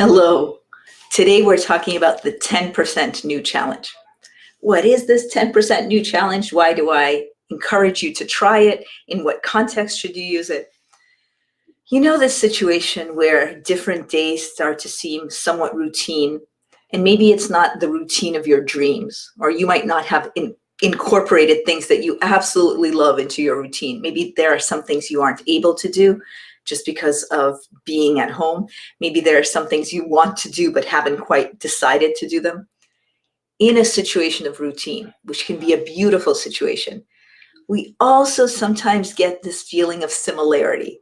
Hello. Today we're talking about the 10% new challenge. What is this 10% new challenge? Why do I encourage you to try it? In what context should you use it? You know this situation where different days start to seem somewhat routine, and maybe it's not the routine of your dreams, or you might not have incorporated things that you absolutely love into your routine. Maybe there are some things you aren't able to do just because of being at home. Maybe there are some things you want to do but haven't quite decided to do them. In a situation of routine, which can be a beautiful situation, we also sometimes get this feeling of similarity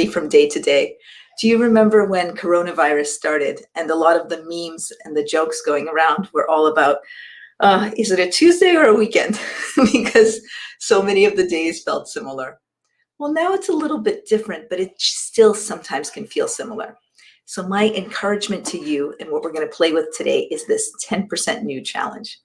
from day to day. Do you remember when coronavirus started and a lot of the memes and the jokes going around were all about, is it a Tuesday or a weekend? Because so many of the days felt similar. Well, now it's a little bit different, but it still sometimes can feel similar. So my encouragement to you and what we're going to play with today is this 10% new challenge.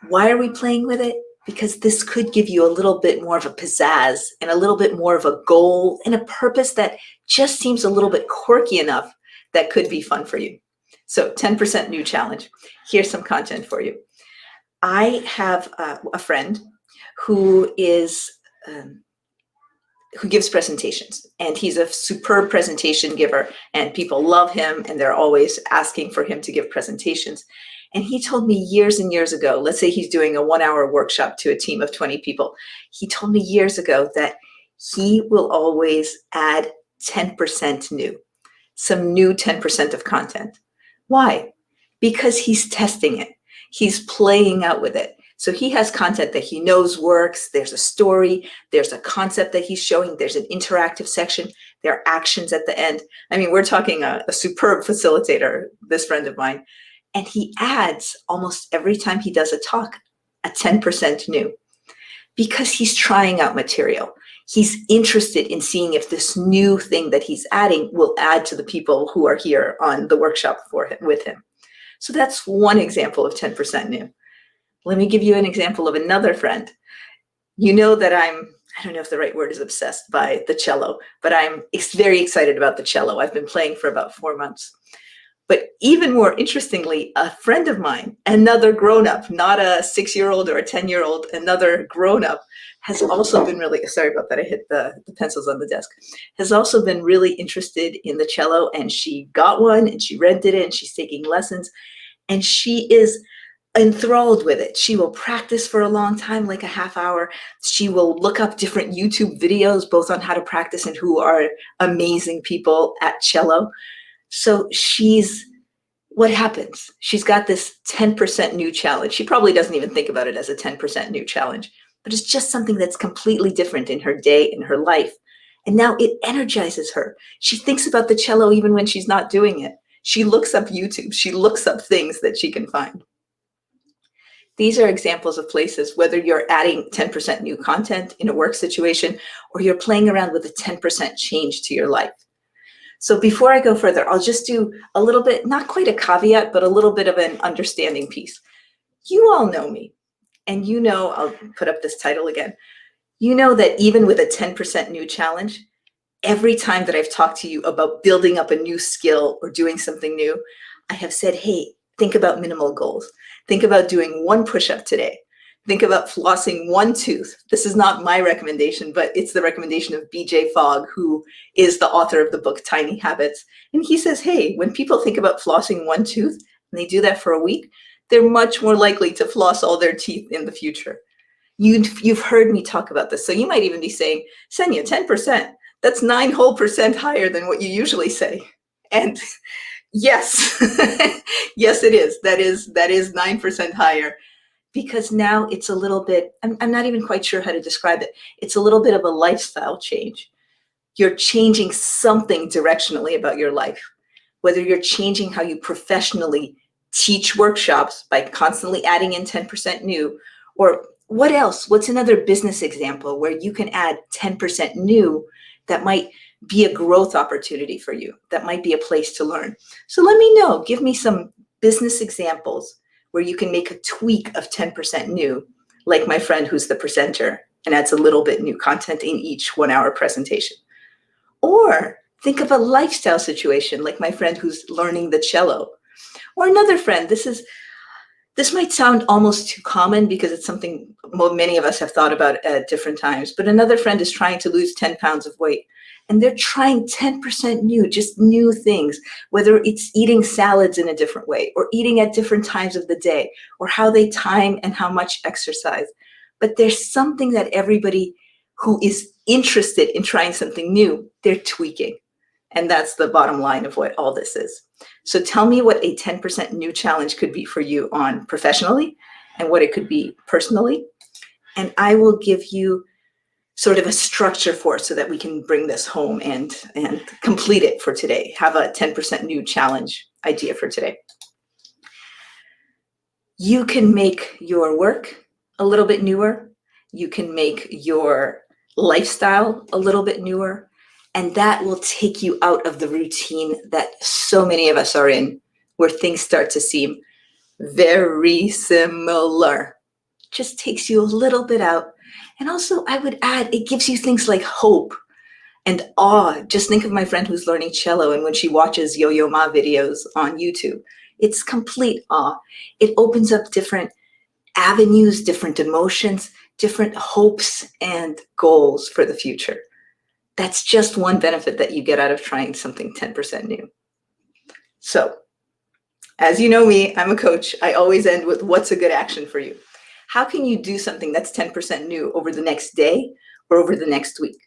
Why are we playing with it? Because this could give you a little bit more of a pizzazz and a little bit more of a goal and a purpose that just seems a little bit quirky enough that could be fun for you. So 10% new challenge. Here's some content for you. I have a friend who gives presentations, and he's a superb presentation giver, and people love him and they're always asking for him to give presentations. And he told me years and years ago, let's say he's doing a 1-hour workshop to a team of 20 people. He told me years ago that he will always add 10% new, some new 10% of content. Why? Because he's testing it. He's playing out with it. So he has content that he knows works. There's a story. There's a concept that he's showing. There's an interactive section. There are actions at the end. I mean, we're talking a superb facilitator, this friend of mine. And he adds almost every time he does a talk, a 10% new, because he's trying out material. He's interested in seeing if this new thing that he's adding will add to the people who are here on the workshop with him. So that's one example of 10% new. Let me give you an example of another friend. You know that I don't know if the right word is obsessed by the cello, but I'm very excited about the cello. I've been playing for about 4 months. But even more interestingly, a friend of mine, another grown-up, not a 6-year-old or a 10-year-old, another grown-up, has also been really, sorry about that, I hit the pencils on the desk, has also been really interested in the cello, and she got one and she rented it and she's taking lessons, and she is enthralled with it. She will practice for a long time, like a half hour. She will look up different YouTube videos, both on how to practice and who are amazing people at cello. So what happens? She's got this 10% new challenge. She probably doesn't even think about it as a 10% new challenge, but it's just something that's completely different in her day, in her life. And now it energizes her. She thinks about the cello even when she's not doing it. She looks up YouTube. She looks up things that she can find. These are examples of places, whether you're adding 10% new content in a work situation or you're playing around with a 10% change to your life. So before I go further, I'll just do a little bit, not quite a caveat, but a little bit of an understanding piece. You all know me, and you know, I'll put up this title again. You know that even with a 10% new challenge, every time that I've talked to you about building up a new skill or doing something new, I have said, hey, think about minimal goals. Think about doing 1 push-up today. Think about flossing 1 tooth. This is not my recommendation, but it's the recommendation of BJ Fogg, who is the author of the book Tiny Habits. And he says, hey, when people think about flossing 1 tooth and they do that for a week, they're much more likely to floss all their teeth in the future. You've heard me talk about this. So you might even be saying, Senia, 10%, that's 9 whole percent higher than what you usually say. And yes, yes, it is. That is 9% higher. Because now it's a little bit, I'm not even quite sure how to describe it. It's a little bit of a lifestyle change. You're changing something directionally about your life, whether you're changing how you professionally teach workshops by constantly adding in 10% new, or what else? What's another business example where you can add 10% new that might be a growth opportunity for you, that might be a place to learn? So let me know, give me some business examples where you can make a tweak of 10% new, like my friend who's the presenter and adds a little bit new content in each 1-hour presentation. Or Think of a lifestyle situation, like my friend who's learning the cello, or another friend. This might sound almost too common because it's something many of us have thought about at different times, but another friend is trying to lose 10 pounds of weight, and they're trying 10% new, just new things, whether it's eating salads in a different way or eating at different times of the day or how they time and how much exercise. But there's something that everybody who is interested in trying something new, they're tweaking. And that's the bottom line of what all this is. So tell me what a 10% new challenge could be for you on professionally and what it could be personally. And I will give you sort of a structure for it so that we can bring this home and complete it for today. Have a 10% new challenge idea for today. You can make your work a little bit newer. You can make your lifestyle a little bit newer. And that will take you out of the routine that so many of us are in, where things start to seem very similar. Just takes you a little bit out. And also, I would add, it gives you things like hope and awe. Just think of my friend who's learning cello, and when she watches Yo-Yo Ma videos on YouTube, it's complete awe. It opens up different avenues, different emotions, different hopes and goals for the future. That's just one benefit that you get out of trying something 10% new. So, as you know me, I'm a coach. I always end with what's a good action for you? How can you do something that's 10% new over the next day or over the next week?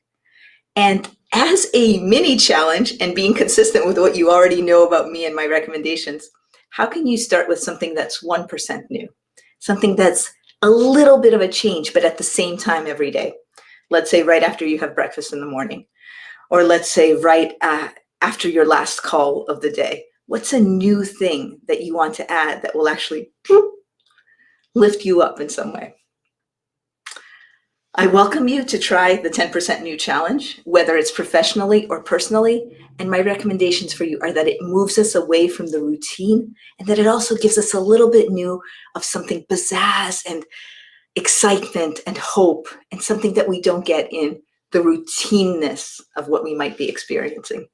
And as a mini challenge and being consistent with what you already know about me and my recommendations, how can you start with something that's 1% new? Something that's a little bit of a change, but at the same time every day. Let's say right after you have breakfast in the morning, or let's say right after your last call of the day. What's a new thing that you want to add that will actually lift you up in some way? I welcome you to try the 10% new challenge, whether it's professionally or personally. And my recommendations for you are that it moves us away from the routine, and that it also gives us a little bit new of something pizzazz and excitement and hope, and something that we don't get in the routineness of what we might be experiencing.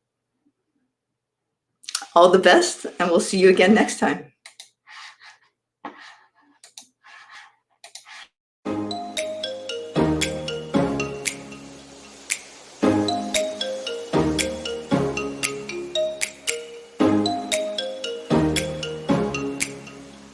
All the best, and we'll see you again next time.